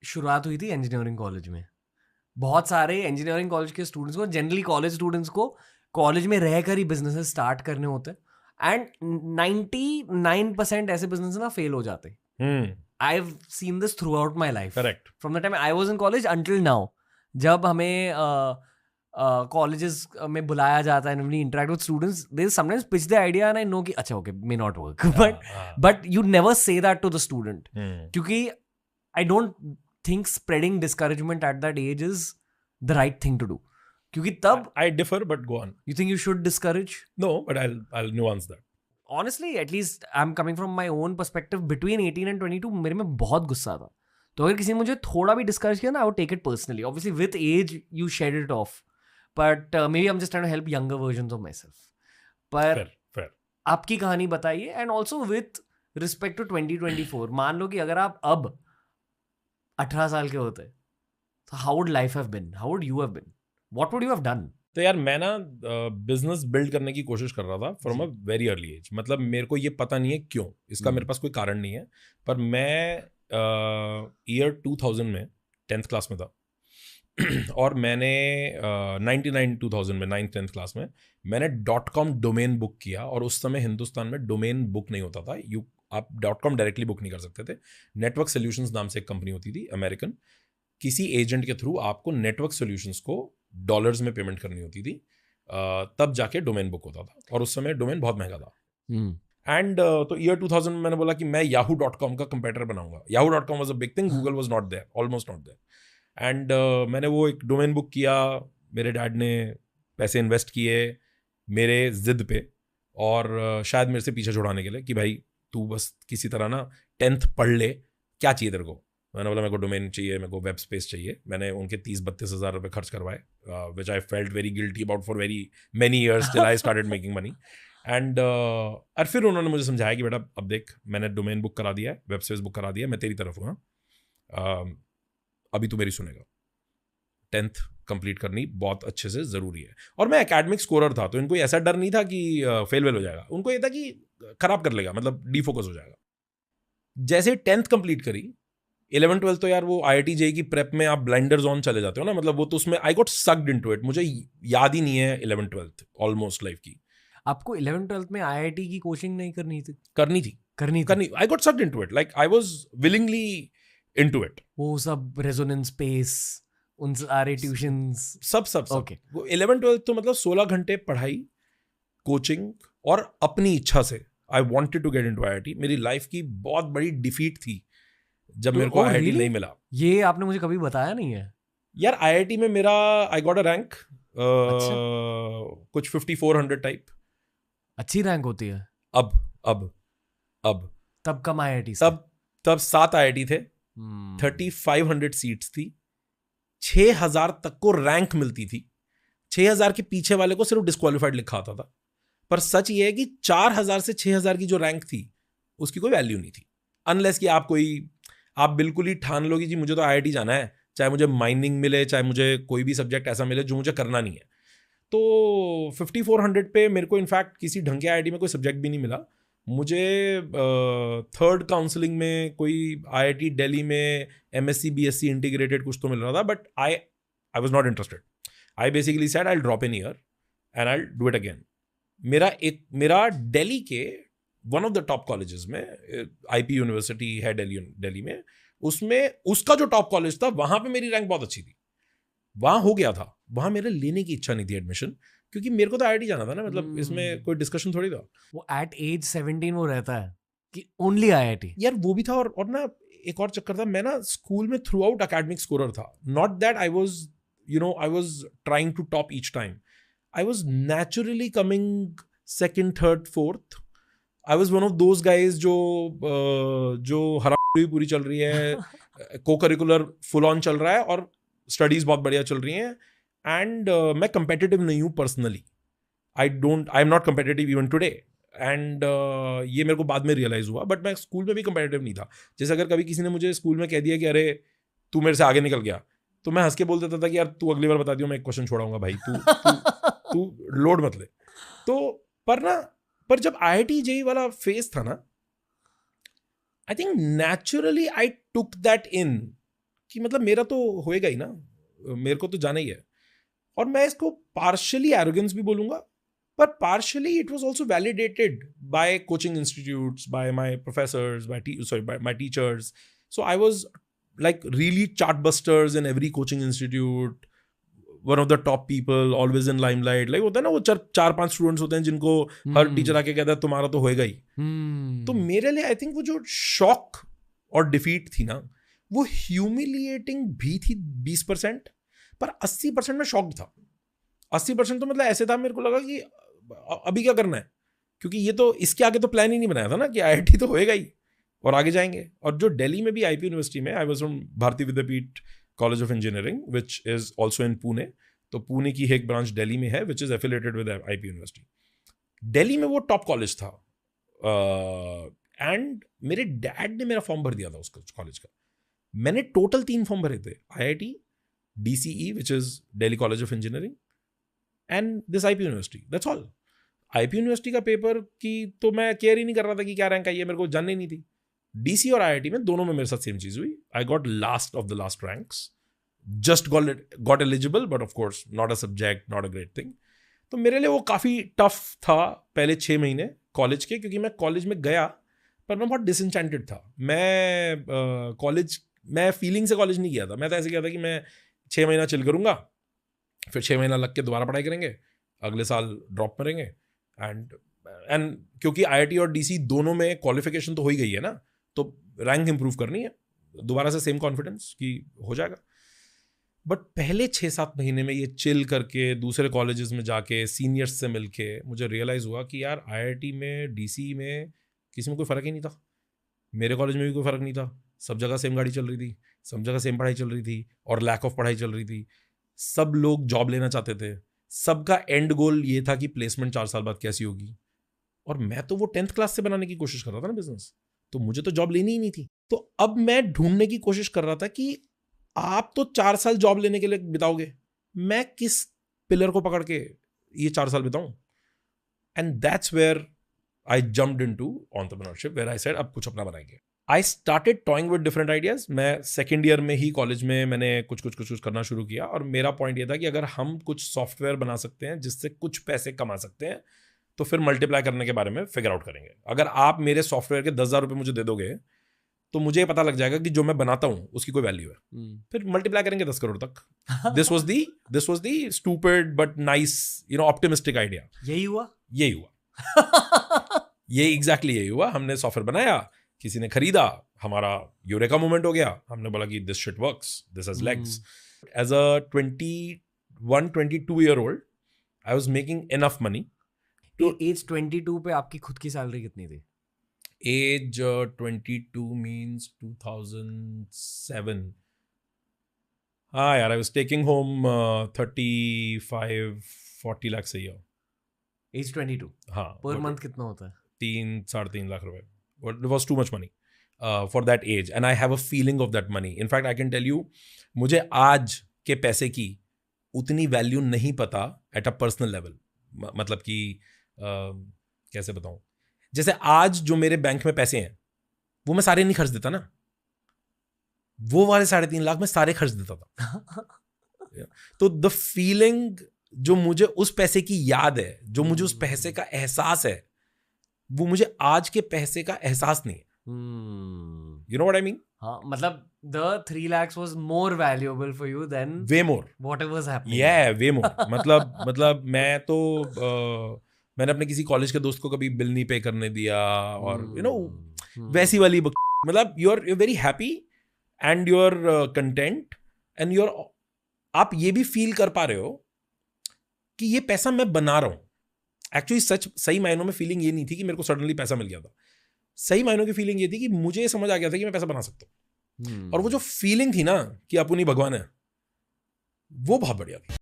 शुरुआत हुई थी इंजीनियरिंग कॉलेज में। बहुत सारे इंजीनियरिंग कॉलेज के स्टूडेंट्स को, जनरली कॉलेज स्टूडेंट्स को, कॉलेज में रहकर ही बिजनेसेस स्टार्ट करने होते हैं, एंड 99% ऐसे बिजनेस ना फेल हो जाते हैं। I have seen this throughout my life, correct. From the time I was in college until now. जब हमें कॉलेजेस में बुलाया जाता है, interact with students, they sometimes pitch the idea and I know कि अच्छा okay may not work, but you never say that to the student, क्योंकि I don't think spreading discouragement at that age is the right thing to do, क्योंकि तब I differ, but go on. you think you should discourage? No, but I'll nuance that. Honestly, at least I'm coming from my own perspective, between 18 and 22 मेरे में बहुत गुस्सा था, तो अगर किसी ने मुझे थोड़ा भी discourage किया ना, I would take it personally. Obviously with age you shed it off, but maybe I'm just trying to help younger versions of myself. पर Fair. आपकी कहानी बताइए, and also with respect to 2024, मान लो कि अगर आप अब 18 साल के होते, तो how would life have been? How would you have been? What would you have done? तो यार मैं ना बिजनेस बिल्ड करने की कोशिश कर रहा था from a very early age. मतलब मेरे को ये पता नहीं है क्यों, इसका मेरे पास कोई कारण नहीं है, पर मैं ईयर 2000 में 10th क्लास में था और मैंने 2000 में 9th 10th क्लास में मैंने .com डोमेन बुक किया। और उस समय हिंदुस्तान में डोमेन बुक नहीं होता था, आप .com डायरेक्टली बुक नहीं कर सकते थे। नेटवर्क सोल्यूशंस नाम से एक कंपनी होती थी अमेरिकन, किसी एजेंट के थ्रू आपको नेटवर्क सॉल्यूशंस को डॉलर्स में पेमेंट करनी होती थी, तब जाके डोमेन बुक होता था, और उस समय डोमेन बहुत महंगा था। एंड तो ईयर 2000 में मैंने बोला कि मैं yahoo.com का कंपेटर बनाऊंगा। yahoo.com was a big thing, Google was not there, almost not there. And मैंने वो एक डोमेन बुक किया, मेरे डैड ने पैसे इन्वेस्ट किए मेरे जिद पे, और शायद मेरे से पीछे छुड़ाने के लिए कि भाई तू बस किसी तरह ना 10th पढ़ ले, क्या चाहिए तेरे को। मैंने बोला मेरे को डोमेन चाहिए, मेरे को वेब स्पेस चाहिए। मैंने उनके 30-32 हज़ार रुपये खर्च करवाए, which I felt very guilty about for very many years till I started making money. And और फिर उन्होंने मुझे समझाया कि बेटा अब देख, मैंने डोमेन बुक करा दिया है, वेब स्पेस बुक करा दिया है, मैं तेरी तरफ हूँ, अभी तू मेरी सुनेगा। 10th कंप्लीट करनी बहुत अच्छे से ज़रूरी है। और मैं एकेडमिक स्कोरर था, तो इनको ऐसा डर नहीं था कि फेल वेल हो जाएगा, उनको ये था कि खराब कर लेगा, मतलब डीफोकस हो जाएगा। जैसे 10th कंप्लीट करी, 11th-12th तो यार वो IIT JEE की प्रेप में आप ब्लाइंडर जोन चले जाते हो ना, मतलब वो तो उसमें I got sucked into it. मुझे याद ही नहीं है 11th-12th ऑलमोस्ट लाइफ की। आपको 11th-12th में IIT की कोचिंग नहीं करनी थी? करनी I got sucked into it, like I was willingly into it. वो सब रेजोनेंस स्पेस, उन सारे ट्यूशंस, सब ओके। वो 11th-12th तो मतलब 16 घंटे पढ़ाई, कोचिंग, और अपनी इच्छा से I wanted to get into IIT। मेरी लाइफ की बहुत बड़ी डिफीट थी जब मेरे को IIT नहीं मिला। ये आपने मुझे कभी बताया नहीं है यार। IIT में मेरा आई गॉट अ रैंक कुछ 5400 टाइप। अच्छी रैंक होती है। अब तब कम IIT से? तब 7 IIT थे, 3500 सीट्स थी, 6000 तक को रैंक मिलती थी। 6000 के पीछे वाले को सिर्फ डिस्क्वालीफाइड लिखा आता था। पर सच ये है कि 4000 से 6000 की जो रैंक थी उसकी कोई वैल्यू नहीं थी, अनलेस कि आप बिल्कुल ही ठान लो कि जी मुझे तो IIT जाना है, चाहे मुझे माइनिंग मिले, चाहे मुझे कोई भी सब्जेक्ट ऐसा मिले जो मुझे करना नहीं है। तो 5400 पे मेरे को इनफैक्ट किसी ढंग के IIT में कोई सब्जेक्ट भी नहीं मिला। मुझे 3rd काउंसलिंग में कोई IIT दिल्ली में MSc BSc इंटीग्रेटेड कुछ तो मिल रहा था, but I was not interested. I basically said I drop in year and I do it again. मेरा दिल्ली के one of the top colleges में, IP यूनिवर्सिटी है दिल्ली में, उसमें उसका जो टॉप कॉलेज था वहां पे मेरी रैंक बहुत अच्छी थी, वहां हो गया था। वहां मेरे लेने की इच्छा नहीं थी एडमिशन, क्योंकि मेरे को तो IIT जाना था ना, मतलब इसमें कोई डिस्कशन थोड़ी था। वो एट एज 17 वो रहता है कि ओनली IIT। यार वो भी था, और ना एक और चक्कर था, मैं ना स्कूल में थ्रू आउट अकेडमिक स्कोरर था। Not that I was trying to top each time, I was naturally coming second, third, fourth. I was one of those guys जो हराम पूरी चल रही है, को करिकुलर फुल ऑन चल रहा है, और स्टडीज बहुत बढ़िया चल रही हैं। एंड मैं कंपेटिटिव नहीं हूँ personally, I am not competitive even today. And ये मेरे को बाद में रियलाइज हुआ, बट मैं स्कूल में भी कंपेटिटिव नहीं था। जैसे अगर कभी किसी ने मुझे स्कूल में कह दिया कि अरे तू मेरे से आगे निकल गया, तो मैं हंस के बोल देता था कि यार तू अगली बार बता दियो, मैं एक क्वेश्चन छोड़ाऊंगा भाई, तू लोड मत ले। तो पर जब IIT JEE वाला फेज था ना, I think naturally I took that in कि मतलब मेरा तो होएगा ही ना, मेरे को तो जाना ही है। और मैं इसको पार्शियली एरोगेंस भी बोलूंगा, पर partially it was also validated by coaching institutes, by my professors, by my teachers. So I was like really chartbusters in every coaching institute, one of the top people, always in limelight. Like होता है ना वो 4-5 students होते हैं जिनको हर teacher आके कहता है तुम्हारा तो होएगा ही. तो मेरे लिए आई थिंक वो जो शॉक और डिफीट थी ना, वो ह्यूमिलिएटिंग भी थी 20%, पर 80% में शॉक्ड था. 80% तो मतलब ऐसे था, मेरे को लगा कि अभी क्या करना है, क्योंकि ये तो इसके आगे तो प्लान ही नहीं बनाया था ना कि IIT तो होएगा ही और आगे जाएंगे. और जो दिल्ली में भी IP यूनिवर्सिटी में, I was from Bharati Vidyapeeth college of engineering which is also in Pune. तो पुणे की एक ब्रांच दिल्ली में है which is affiliated with IP university. Delhi में वो टॉप कॉलेज था. एंड मेरे डैड ने मेरा फॉर्म भर दिया था उस कॉलेज का. मैंने टोटल 3 फॉर्म भरे थे, IIT, DCE which is Delhi college of engineering, and this IP university. That's all. IP university का पेपर की तो मैं केयर ही नहीं कर रहा था कि क्या रैंक आई है, मेरे को जाननी नहीं थी. DC और IIT में दोनों में मेरे साथ सेम चीज हुई. I got last of the last ranks, just got eligible, but of course not a subject, not a great thing. तो मेरे लिए वो काफ़ी टफ था पहले 6 महीने कॉलेज के, क्योंकि मैं कॉलेज में गया पर मैं बहुत डिसइंचेंटेड था. मैं कॉलेज, मैं फीलिंग से कॉलेज नहीं किया था. मैं तो ऐसे किया था कि मैं 6 महीना चिल करूँगा, फिर 6 महीना लग के दोबारा पढ़ाई करेंगे, अगले साल ड्रॉप करेंगे. एंड क्योंकि IIT और DC दोनों में क्वालिफिकेशन तो हो ही गई है ना, तो रैंक इंप्रूव करनी है, दोबारा से सेम कॉन्फिडेंस कि हो जाएगा. बट पहले 6-7 महीने में ये चिल करके दूसरे कॉलेजेस में जाके सीनियर्स से मिलके मुझे रियलाइज़ हुआ कि यार IIT में, DC में किसी में कोई फ़र्क ही नहीं था. मेरे कॉलेज में भी कोई फ़र्क नहीं था. सब जगह सेम गाड़ी चल रही थी, सब जगह सेम पढ़ाई चल रही थी, और लैक ऑफ पढ़ाई चल रही थी. सब लोग जॉब लेना चाहते थे. सबका एंड गोल ये था कि प्लेसमेंट 4 साल बाद कैसी होगी. और मैं तो वो 10th क्लास से बनाने की कोशिश कर रहा था ना बिजनेस, तो मुझे तो जॉब लेनी ही नहीं थी. तो अब मैं ढूंढने की कोशिश कर रहा था कि आप तो 4 साल जॉब लेने के लिए बिताओगे, मैं किस पिलर को पकड़ के ये 4 साल बिताऊं. And that's where I jumped into entrepreneurship, where I said अब कुछ अपना बनाएंगे. I started toying with different ideas. मैं सेकेंड ईयर में ही कॉलेज में मैंने कुछ करना शुरू किया, और मेरा पॉइंट ये था कि अगर हम कुछ सॉफ्टवेयर बना सकते हैं जिससे कुछ पैसे कमा सकते हैं, तो फिर मल्टीप्लाई करने के बारे में फिगर आउट करेंगे. अगर आप मेरे सॉफ्टवेयर के 10,000 रुपये मुझे दे दोगे, तो मुझे पता लग जाएगा कि जो मैं बनाता हूँ उसकी कोई वैल्यू है. फिर मल्टीप्लाई करेंगे 10 करोड़ तक. This was the stupid but nice, optimistic idea. यही हुआ. ये एग्जैक्टली यही हुआ. हमने सॉफ्टवेयर बनाया, किसी ने खरीदा, हमारा यूरेका मोमेंट हो गया. हमने बोला कि this shit works, this has legs. As a 21-22 year old I was making enough money. तो एज 22 पे आपकी खुद की सैलरी कितनी थी? As 22 means 2007. हाँ यार, I was taking home 35-40 lakhs a year. As 22. हाँ. पर मंथ कितना होता है? 3-3.5 lakh रुपए. It was too much money for that age, and I have a feeling of that money. In fact, I can tell you, मुझे आज के पैसे की उतनी वैल्यू नहीं पता at a personal level. मतलब कि कैसे बताऊं, जैसे आज जो मेरे बैंक में पैसे हैं वो मैं सारे नहीं खर्च देता ना, वो वाले 3.5 लाख में सारे खर्च देता था. तो द फीलिंग जो मुझे उस पैसे की याद है, जो मुझे उस पैसे का एहसास है, वो मुझे आज के पैसे का एहसास नहीं है. You know what I mean? हाँ, मतलब the 3 lakhs was more valuable for you than way more whatever was happening. Yeah, way more. मतलब मैं तो मैंने अपने किसी कॉलेज के दोस्त को कभी बिल नहीं पे करने दिया, और वैसी वाली मतलब you are very happy and you are content and you are, आप ये भी फील कर पा रहे हो कि ये पैसा मैं बना रहा हूँ. एक्चुअली सही मायनों में फीलिंग ये नहीं थी कि मेरे को सडनली पैसा मिल गया था. सही मायनों की फीलिंग ये थी कि मुझे समझ आ गया था कि मैं पैसा बना सकता हूँ. और वो जो फीलिंग थी ना कि अपुनी भगवान है, वो बहुत बढ़िया थी.